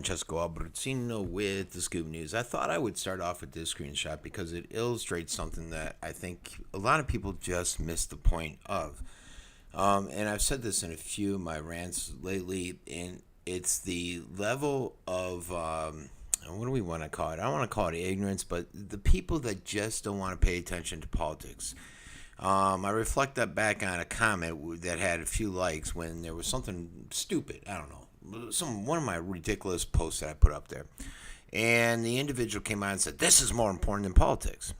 Francesco Abbruzzino with the Scoop News. I thought I would start off with this screenshot because it illustrates something that I think a lot of people just miss the point of. And I've said this in a few of my rants lately, and it's the level of, what do we want to call it? I don't want to call it ignorance, but the people that just don't want to pay attention to politics. I reflect that back on a comment that had a few likes when there was something stupid. I don't know. One of my ridiculous posts that I put up there. And the individual came out and said, this is more important than politics.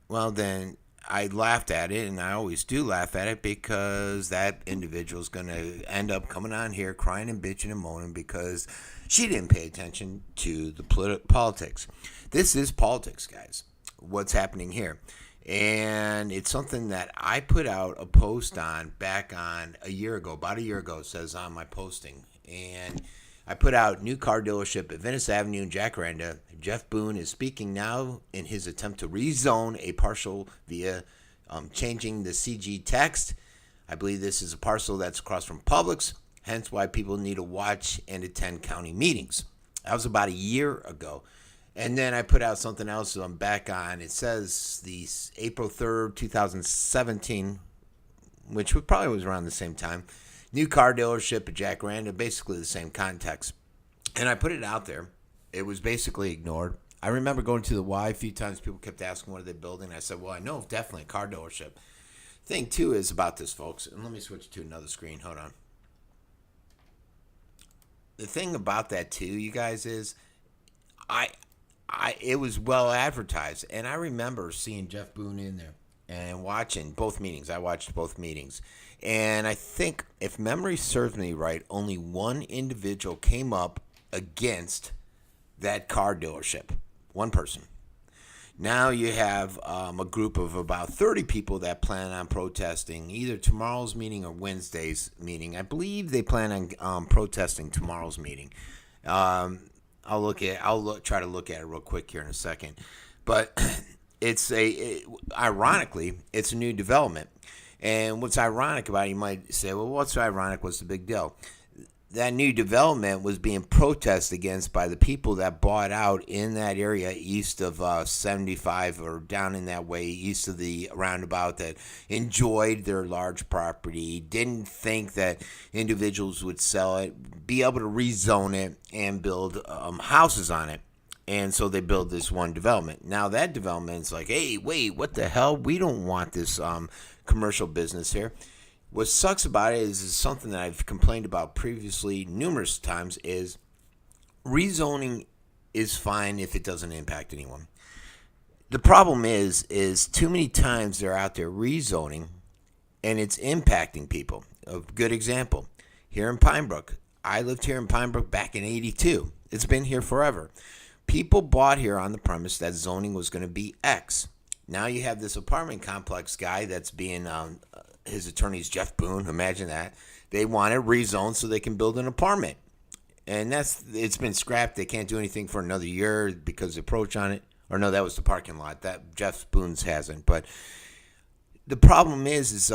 Well, then I laughed at it, and I always do laugh at it because that individual is going to end up coming on here crying and bitching and moaning because she didn't pay attention to the politics. This is politics, guys, what's happening here. And it's something that I put out a post on back on about a year ago, it says on my posting. And I put out new car dealership at Venice Avenue in Jacaranda. Jeff Boone is speaking now in his attempt to rezone a parcel via changing the CG text. I believe this is a parcel that's across from Publix, hence why people need to watch and attend county meetings. That was about a year ago. And then I put out something else I'm back on. It says the April 3rd, 2017, which probably was around the same time. New car dealership at Jacaranda, basically the same context. And I put it out there. It was basically ignored. I remember going to the Y a few times. People kept asking, what are they building? I said, well, I know definitely a car dealership. Thing, too, is about this, folks. And let me switch to another screen. Hold on. The thing about that, too, you guys, is it was well advertised. And I remember seeing Jeff Boone in there and watching both meetings. I watched both meetings. And I think, if memory serves me right, only one individual came up against that car dealership. One person. Now you have a group of about 30 people that plan on protesting either tomorrow's meeting or Wednesday's meeting. I believe they plan on protesting tomorrow's meeting. I'll try to look at it real quick here in a second. But ironically, it's a new development. And what's ironic about it, you might say, well, what's ironic? What's the big deal? That new development was being protested against by the people that bought out in that area east of 75 or down in that way, east of the roundabout, that enjoyed their large property, didn't think that individuals would sell it, be able to rezone it, and build houses on it. And so they build this one development. Now that development is like, hey, wait, what the hell? We don't want this commercial business here. What sucks about it is something that I've complained about previously numerous times is rezoning is fine if it doesn't impact anyone. The problem is too many times they're out there rezoning and it's impacting people. A good example, here in Pinebrook. I lived here in Pinebrook back in 82. It's been here forever. People bought here on the premise that zoning was going to be X. Now you have this apartment complex guy that's being, his attorney's Jeff Boone, imagine that. They want it rezoned so they can build an apartment. And it's been scrapped. They can't do anything for another year because the approach on it. Or no, that was the parking lot. That Jeff Boone's hasn't. But the problem is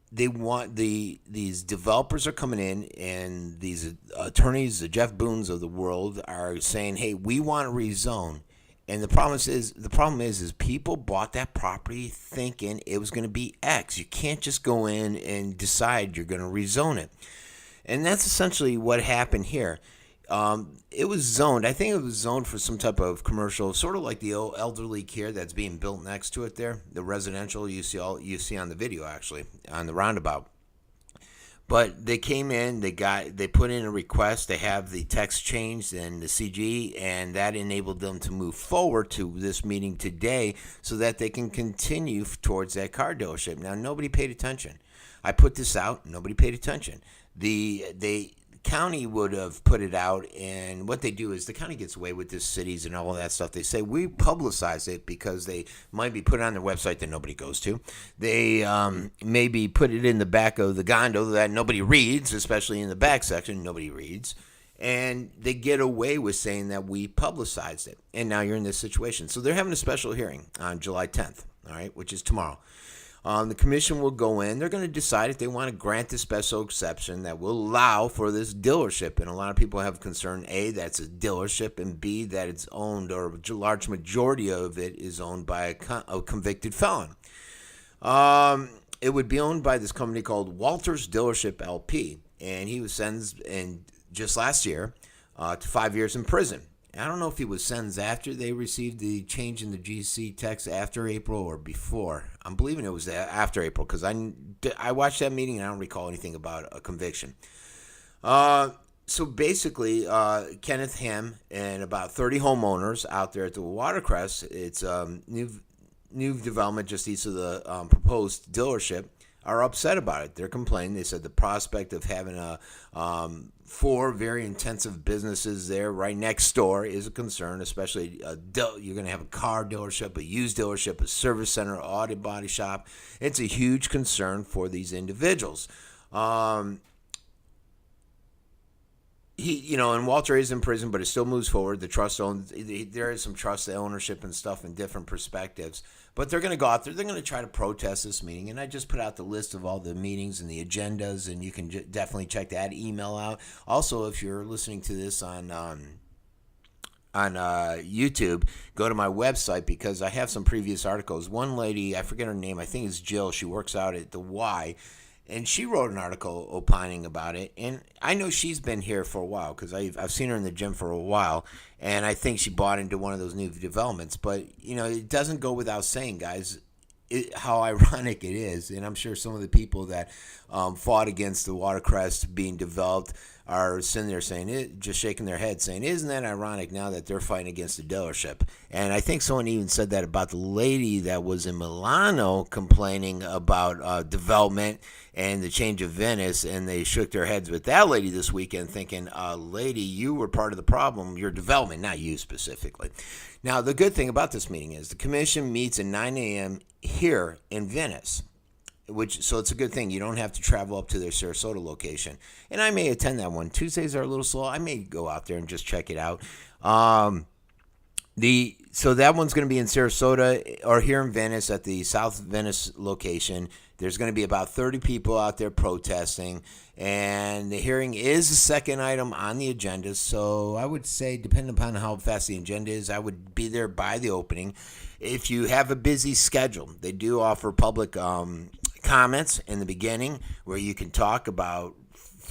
they want these developers are coming in, and these attorneys, the Jeff Boones of the world, are saying, hey, we want to rezone. And the problem is people bought that property thinking it was going to be X. You can't just go in and decide you're going to rezone it. And that's essentially what happened here. It was zoned. I think it was zoned for some type of commercial, sort of like the old elderly care that's being built next to it there, the residential you see on the video, actually, on the roundabout. But they came in, they put in a request, they have the text changed and the CG, and that enabled them to move forward to this meeting today so that they can continue towards that car dealership. Now, nobody paid attention. I put this out, nobody paid attention. The county would have put it out, and what they do is the county gets away with this, cities and all of that stuff. They say we publicize it because they might be put it on their website that nobody goes to. They maybe put it in the back of the gondo that nobody reads, especially in the back section, nobody reads. And they get away with saying that we publicized it. And now you're in this situation. So they're having a special hearing on July 10th, all right, which is tomorrow. The commission will go in. They're going to decide if they want to grant the special exception that will allow for this dealership. And a lot of people have concern, A, that's a dealership, and B, that it's owned, or a large majority of it is owned by a convicted felon. It would be owned by this company called Walters Dealership LP. And he was sentenced just last year to 5 years in prison. I don't know if he was sentenced after they received the change in the GC text after April or before. I'm believing it was after April because I watched that meeting and I don't recall anything about a conviction. So basically, Kenneth Ham and about 30 homeowners out there at the Watercrest, it's new development just east of the proposed dealership, are upset about it. They're complaining. They said the prospect of having 4 very intensive businesses there right next door is a concern, especially you're going to have a car dealership, a used dealership, a service center, auto body shop. It's a huge concern for these individuals. And Walter is in prison, but it still moves forward. The trust owns. There is some trust ownership and stuff in different perspectives. But they're going to go out there. They're going to try to protest this meeting. And I just put out the list of all the meetings and the agendas, and you can definitely check that email out. Also, if you're listening to this on YouTube, go to my website because I have some previous articles. One lady, I forget her name, I think it's Jill. She works out at the Y. And she wrote an article opining about it. And I know she's been here for a while because I've seen her in the gym for a while. And I think she bought into one of those new developments. But, it doesn't go without saying, guys, how ironic it is. And I'm sure some of the people that fought against the Watercrest being developed are sitting there saying it, just shaking their head saying, isn't that ironic now that they're fighting against the dealership? And I think someone even said that about the lady that was in Milano complaining about development and the change of Venice, and they shook their heads with that lady this weekend thinking, lady, you were part of the problem, your development, not you specifically. Now, the good thing about this meeting is the commission meets at 9 a.m. here in Venice. So it's a good thing. You don't have to travel up to their Sarasota location. And I may attend that one. Tuesdays are a little slow. I may go out there and just check it out. So that one's going to be in Sarasota or here in Venice at the South Venice location. There's going to be about 30 people out there protesting. And the hearing is the second item on the agenda. So I would say, depending upon how fast the agenda is, I would be there by the opening. If you have a busy schedule, they do offer public comments in the beginning where you can talk about,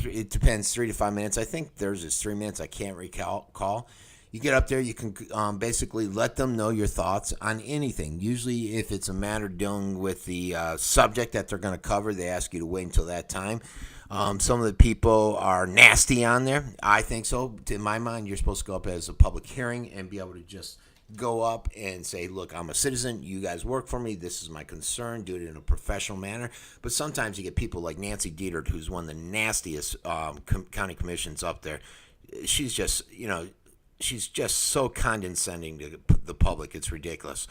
it depends, 3 to 5 minutes. I think theirs is 3 minutes. I can't recall. You get up there, you can basically let them know your thoughts on anything. Usually if it's a matter dealing with the subject that they're going to cover, they ask you to wait until that time. Some of the people are nasty on there. I think so. In my mind, you're supposed to go up as a public hearing and be able to just go up and say, look, I'm a citizen. You guys work for me. This is my concern. Do it in a professional manner. But sometimes you get people like Nancy Dietert, who's one of the nastiest county commissions up there. She's just, she's just so condescending to the public. It's ridiculous.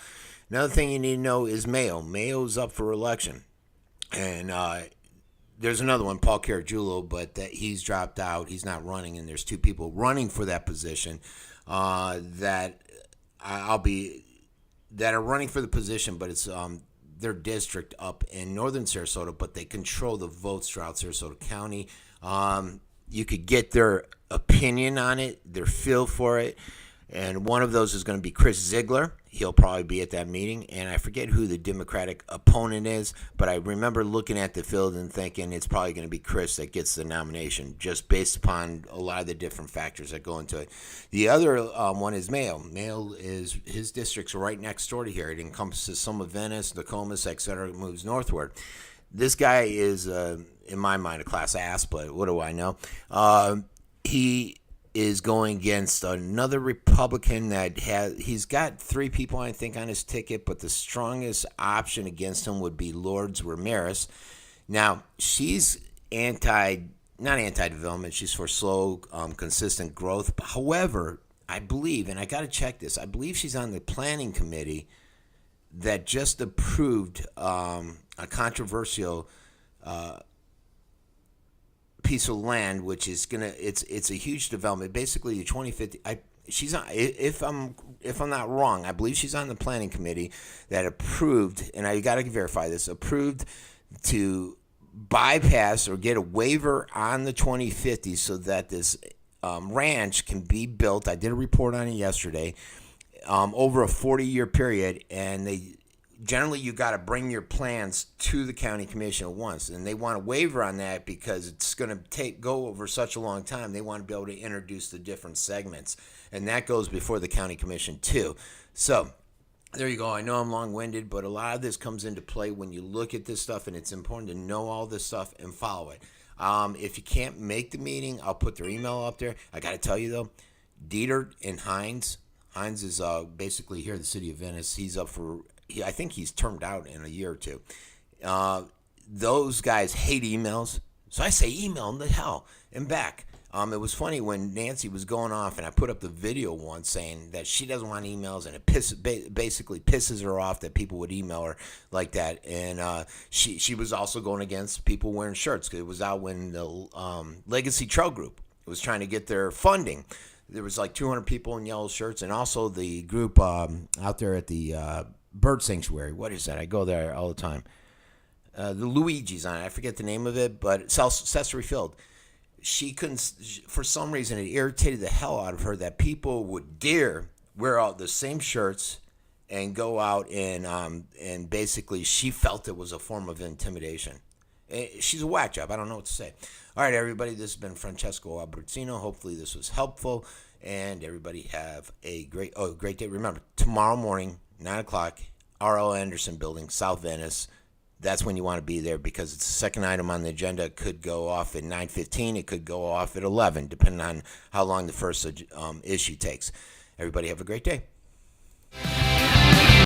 Another thing you need to know is Mayo. Mayo's up for election. And there's another one, Paul Caragiulo, but he's dropped out. He's not running. And there's 2 people running for that position that are running for the position, but it's their district up in northern Sarasota, but they control the votes throughout Sarasota County. You could get their opinion on it, their feel for it, and one of those is going to be Chris Ziegler. He'll probably be at that meeting, and I forget who the Democratic opponent is, but I remember looking at the field and thinking it's probably going to be Chris that gets the nomination, just based upon a lot of the different factors that go into it. The other one is Mayo. Mayo is, his district's right next door to here. It encompasses some of Venice, Nokomis, etc. It moves northward. This guy is, in my mind, a class ass, but what do I know? He is going against another Republican he's got 3 people, I think, on his ticket, but the strongest option against him would be Lourdes Ramirez. Now, she's not anti-development, she's for slow, consistent growth. However, I believe, and I got to check this, I believe she's on the planning committee that just approved a controversial piece of land, which is it's a huge development. Basically, the 2050. she's on, if I'm not wrong, I believe she's on the planning committee that approved, and I got to verify this, approved to bypass or get a waiver on the 2050 so that this ranch can be built. I did a report on it yesterday, over a 40-year period, and generally you got to bring your plans to the county commission at once, and they want a waiver on that because it's going to go over such a long time. They want to be able to introduce the different segments, and that goes before the county commission too. So there you go. I know I'm long-winded, but a lot of this comes into play when you look at this stuff, and it's important to know all this stuff and follow it. If you can't make the meeting, I'll put their email up there. I got to tell you though, Dieter and Hines is basically here in the city of Venice. He's up for, I think he's termed out in a year or two. Those guys hate emails, so I say email them to hell and back. It was funny when Nancy was going off, and I put up the video once saying that she doesn't want emails, and it basically pisses her off that people would email her like that. And she was also going against people wearing shirts, because it was out when the Legacy Trail Group was trying to get their funding. There was like 200 people in yellow shirts, and also the group out there at the bird sanctuary. What is that? I go there all the time. The Luigi's on it. I forget the name of it, but Accessory Field. She couldn't, for some reason, it irritated the hell out of her that people would dare wear all the same shirts and go out and basically she felt it was a form of intimidation. She's a whack job. I don't know what to say. All right, everybody, this has been Francesco Abbruzzino. Hopefully this was helpful, and everybody have a great day. Remember, tomorrow morning, 9 o'clock, R.L. Anderson Building, South Venice. That's when you want to be there, because it's the second item on the agenda. It could go off at 9:15. It could go off at 11, depending on how long the first issue takes. Everybody have a great day.